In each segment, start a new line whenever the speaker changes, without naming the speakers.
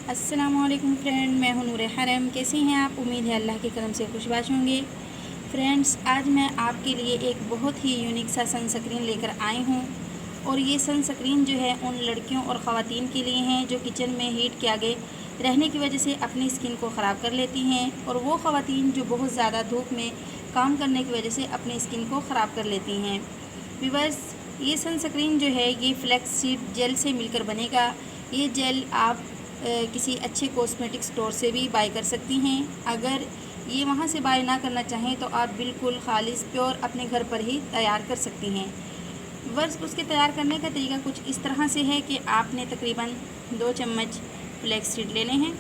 अस्सलामुअलैकुम फ्रेंड, मैं हूं नूर हरम। कैसी हैं आप? उम्मीद है अल्लाह के करम से खुशबाश होंगे। फ्रेंड्स, आज मैं आपके लिए एक बहुत ही यूनिक सा सनस्क्रीन लेकर आई हूं और ये सनस्क्रीन जो है उन लड़कियों और ख़वातीन के लिए हैं जो किचन में हीट के आगे रहने की वजह से अपनी स्किन को ख़राब कर लेती हैं, और वो ख़वातीन जो बहुत ज़्यादा धूप में काम करने की वजह से अपनी स्किन को ख़राब कर लेती हैं। व्यूअर्स, ये सनस्क्रीन जो है ये फ्लैक्स सीड जेल से मिलकर बनेगा। ये जेल आप किसी अच्छे कॉस्मेटिक स्टोर से भी बाय कर सकती हैं। अगर ये वहाँ से बाय ना करना चाहें तो आप बिल्कुल खालिस प्योर अपने घर पर ही तैयार कर सकती हैं। वर्ष उसके तैयार करने का तरीका कुछ इस तरह से है कि आपने तकरीबन 2 चम्मच फ्लैक्स सीड लेने हैं।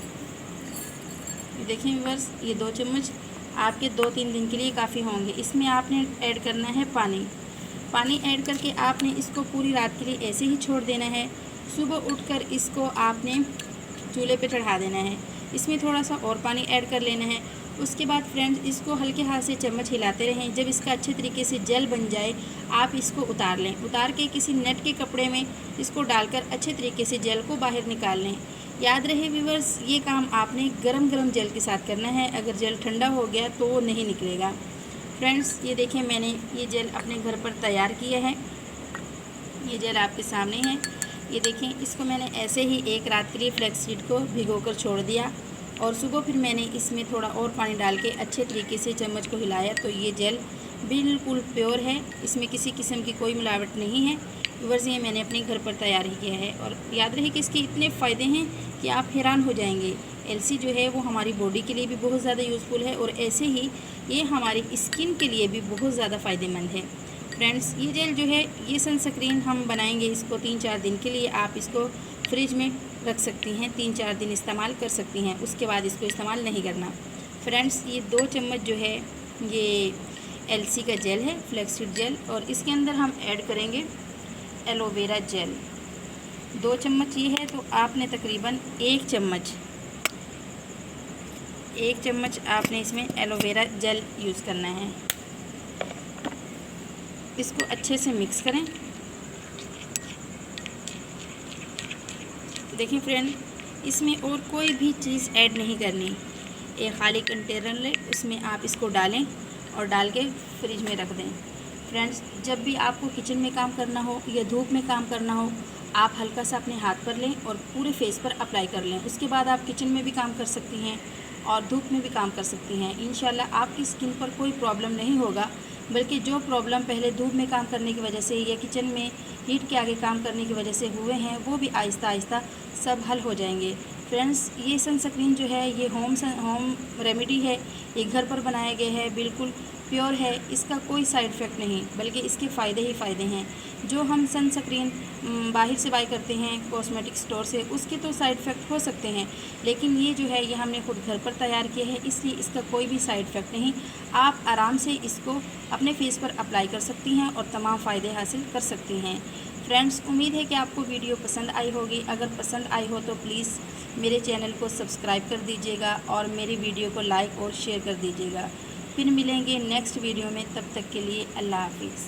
ये देखिए व्यूअर्स, ये 2 चम्मच आपके 2-3 दिन के लिए काफ़ी होंगे। इसमें आपने ऐड करना है पानी ऐड करके आपने इसको पूरी रात के लिए ऐसे ही छोड़ देना है। सुबह उठकर इसको आपने चूल्हे पे चढ़ा देना है। इसमें थोड़ा सा और पानी ऐड कर लेना है। उसके बाद फ्रेंड्स, इसको हल्के हाथ से चम्मच हिलाते रहें। जब इसका अच्छे तरीके से जेल बन जाए आप इसको उतार लें। उतार के किसी नेट के कपड़े में इसको डालकर अच्छे तरीके से जेल को बाहर निकाल लें। याद रहे व्यूअर्स, ये काम आपने गरम जेल के साथ करना है। अगर जेल ठंडा हो गया तो वो नहीं निकलेगा। फ्रेंड्स, ये देखें, मैंने ये जेल अपने घर पर तैयार किया है। ये जेल आपके सामने है। ये देखें, इसको मैंने ऐसे ही एक रात के लिए फ्लैक्स सीड को भिगोकर छोड़ दिया और सुबह फिर मैंने इसमें थोड़ा और पानी डाल के अच्छे तरीके से चम्मच को हिलाया तो ये जेल बिल्कुल प्योर है। इसमें किसी किस्म की कोई मिलावट नहीं है। व्यूअर्स, ये मैंने अपने घर पर तैयार ही किया है और याद रहे कि इसके इतने फ़ायदे हैं कि आप हैरान हो जाएंगे। एलसी जो है वो हमारी बॉडी के लिए भी बहुत ज़्यादा यूज़फुल है और ऐसे ही ये हमारी स्किन के लिए भी बहुत ज़्यादा फ़ायदेमंद है। फ्रेंड्स, ये जेल जो है, ये सनस्क्रीन हम बनाएंगे इसको 3-4 दिन के लिए। आप इसको फ्रिज में रख सकती हैं, 3-4 दिन इस्तेमाल कर सकती हैं, उसके बाद इसको इस्तेमाल नहीं करना। फ्रेंड्स, ये 2 चम्मच जो है ये एलसी का जेल है, फ्लैक्ससीड जेल, और इसके अंदर हम ऐड करेंगे एलोवेरा जेल। 2 चम्मच ये है तो आपने तकरीबन 1 चम्मच आपने इसमें एलोवेरा जेल यूज़ करना है। इसको अच्छे से मिक्स करें। देखिए फ्रेंड, इसमें और कोई भी चीज़ ऐड नहीं करनी। एक खाली कंटेनर लें, उसमें आप इसको डालें और डाल के फ्रिज में रख दें। फ्रेंड्स, जब भी आपको किचन में काम करना हो या धूप में काम करना हो, आप हल्का सा अपने हाथ पर लें और पूरे फेस पर अप्लाई कर लें। उसके बाद आप किचन में भी काम कर सकती हैं और धूप में भी काम कर सकती हैं। इंशाल्लाह आपकी स्किन पर कोई प्रॉब्लम नहीं होगा, बल्कि जो प्रॉब्लम पहले धूप में काम करने की वजह से या किचन में हीट के आगे काम करने की वजह से हुए हैं वो भी आहिस्ता आहिस्ता सब हल हो जाएंगे। फ्रेंड्स, ये सनस्क्रीन जो है ये होम रेमेडी है। ये घर पर बनाया गया है, बिल्कुल प्योर है। इसका कोई साइड इफ़ेक्ट नहीं, बल्कि इसके फ़ायदे ही फ़ायदे हैं। जो हम सनस्क्रीन बाहर से बाय करते हैं कॉस्मेटिक स्टोर से, उसके तो साइड इफ़ेक्ट हो सकते हैं, लेकिन ये जो है ये हमने खुद घर पर तैयार किया है, इसलिए इसका कोई भी साइड इफ़ेक्ट नहीं। आप आराम से इसको अपने फेस पर अप्लाई कर सकती हैं और तमाम फ़ायदे हासिल कर सकती हैं। फ्रेंड्स, उम्मीद है कि आपको वीडियो पसंद आई होगी। अगर पसंद आई हो तो प्लीज़ मेरे चैनल को सब्सक्राइब कर दीजिएगा और मेरी वीडियो को लाइक और शेयर कर दीजिएगा। फिर मिलेंगे नेक्स्ट वीडियो में, तब तक के लिए अल्लाह हाफिज़।